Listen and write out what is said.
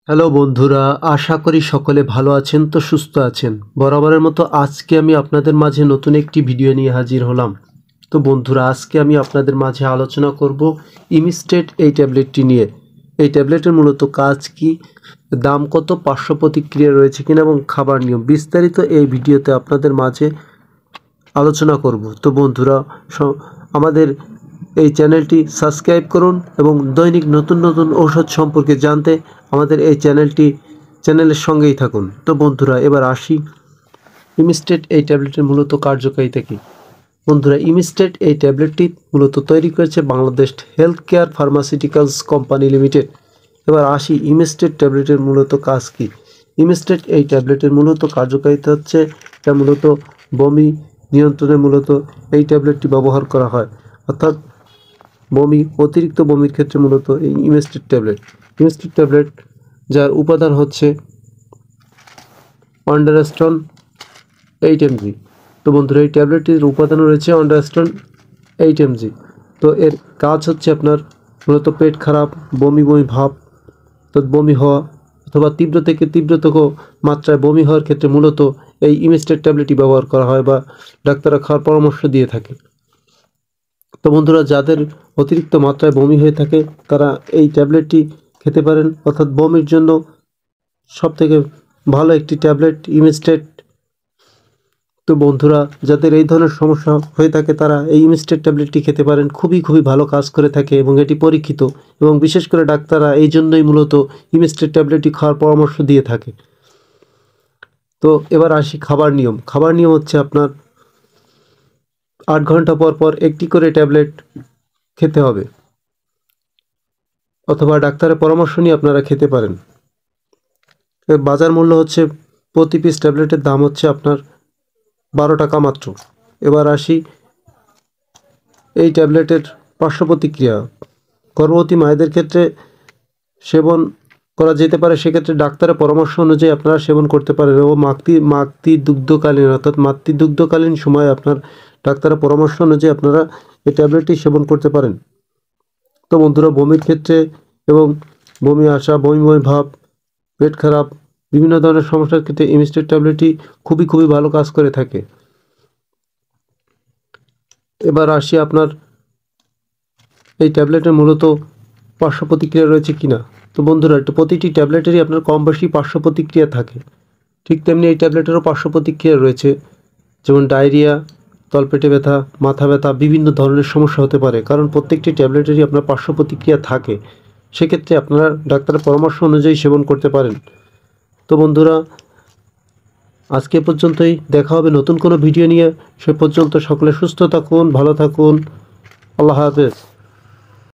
Hello বন্ধুরা, আশা করি সকলে ভালো আছেন তো সুস্থ আছেন। বরাবরের মতো আজকে আমি আপনাদের মাঝে নতুন একটি ভিডিও নিয়ে হাজির হলাম। তো বন্ধুরা, আজকে আমি আপনাদের মাঝে আলোচনা করব ইমিস্টেট এই ট্যাবলেটটি নিয়ে। এই ট্যাবলেটের মূলত কাজ কি, দাম কত, পার্শ্ব প্রতিক্রিয়া রয়েছে কিনা এবং খাবার নিয়ম বিস্তারিত এই ভিডিওতে আপনাদের মাঝে আলোচনা করব। তো বন্ধুরা, আমাদের এই চ্যানেলটি সাবস্ক্রাইব করুন এবং দৈনিক নতুন নতুন ঔষধ সম্পর্কে জানতে আমাদের এই চ্যানেলের সঙ্গেই থাকুন। তো বন্ধুরা, এবার আসি ইমিস্টেট এই ট্যাবলেটের মূলত কার্যকারিতা কী। বন্ধুরা, ইমিস্টেট এই ট্যাবলেটটি মূলত তৈরি করেছে Bangladesh health care pharmaceuticals company limited. এবার আসি ইমিস্টেট ট্যাবলেটের মূলত কাজ কী। ইমিস্টেট এই ট্যাবলেটের মূলত কার্যকারিতা হচ্ছে, এটা মূলত বমি নিয়ন্ত্রণে মূলত এই ট্যাবলেটটি ব্যবহার করা হয়। অর্থাৎ অতিরিক্ত বমির ক্ষেত্রে মূলত এই ইমিস্টেট ট্যাবলেট যার উপাদান হচ্ছে অন্ডারস্টন 8 mg। তো বন্ধুরা, এই ট্যাবলেটটির উপাদান রয়েছে অন্ডারস্টন 8 mg। তো এর কাজ হচ্ছে আপনার মূলত পেট খারাপ, বমি ভাব, তো বমি হওয়া অথবা তীব্র থেকে তীব্রতর মাত্রায় বমি হওয়ার ক্ষেত্রে মূলত এই ইমিস্টেট ট্যাবলেটটি ব্যবহার করা হয় বা ডাক্তাররা খাওয়ার পরামর্শ দিয়ে থাকে। তো বন্ধুরা, যাদের অতিরিক্ত মাত্রায় বমি হয়ে থাকে তারা এই ট্যাবলেটটি খেতে পারেন। অর্থাৎ বমির জন্য সবথেকে ভালো একটি ট্যাবলেট ইমিস্টেট। তো বন্ধুরা, যাদের এই ধরনের সমস্যা হয়ে থাকে তারা এই ইমিস্টেট ট্যাবলেটটি খেতে পারেন। খুবই ভালো কাজ করে থাকে এবং এটি পরীক্ষিত, এবং বিশেষ করে ডাক্তাররা এই জন্যই মূলত ইমিস্টেট ট্যাবলেটটি খাওয়ার পরামর্শ দিয়ে থাকে। তো এবার আসি খাবার নিয়ম হচ্ছে আপনার 8 ঘন্টা পর একটি করে ট্যাবলেট খেতে হবে, অথবা ডাক্তারের পরামর্শ নিয়ে আপনারা খেতে পারেন। এর বাজার মূল্য হচ্ছে, প্রতি পিস ট্যাবলেটের দাম হচ্ছে আপনার 12 টাকা মাত্র। এবার আসি এই ট্যাবলেটের পার্শ্ব প্রতিক্রিয়া। গর্ভবতী মায়েদের ক্ষেত্রে সেবন করা যেতে পারে, সেক্ষেত্রে ডাক্তারের পরামর্শ অনুযায়ী আপনারা সেবন করতে পারেন, এবং মাতৃদুগ্ধকালীন সময়ে আপনার ডাক্তারের পরামর্শ অনুযায়ী আপনারা এই ট্যাবলেটটি সেবন করতে পারেন। তো বন্ধুরা, বমির ক্ষেত্রে এবং বমি আসা, বমি ভাব, পেট খারাপ, বিভিন্ন ধরনের সমস্যার ক্ষেত্রে ইমিস্টেট ট্যাবলেটটি খুবই ভালো কাজ করে থাকে। এবার আসি আপনার এই ট্যাবলেটের মূলত পার্শ্ব প্রতিক্রিয়া রয়েছে কিনা। তো বন্ধুরা, প্রতিটি ট্যাবলেটেরই আপনার কম বেশি পার্শ্ব প্রতিক্রিয়া থাকে। ঠিক তেমনি এই ট্যাবলেটেরও পার্শ্ব প্রতিক্রিয়া রয়েছে, যেমন ডায়রিয়া, তলপেটে ব্যথা, মাথা ব্যথা, বিভিন্ন ধরনের সমস্যা হতে পারে। কারণ প্রত্যেকটি ট্যাবলেটেরই আপনার পার্শ্ব প্রতিক্রিয়া থাকে। সেক্ষেত্রে আপনারা ডাক্তারের পরামর্শ অনুযায়ী সেবন করতে পারেন। তো বন্ধুরা, আজকে পর্যন্তই। দেখা হবে নতুন কোনো ভিডিও নিয়ে। সে পর্যন্ত সকলে সুস্থ থাকুন, ভালো থাকুন। আল্লাহ হাফেজ।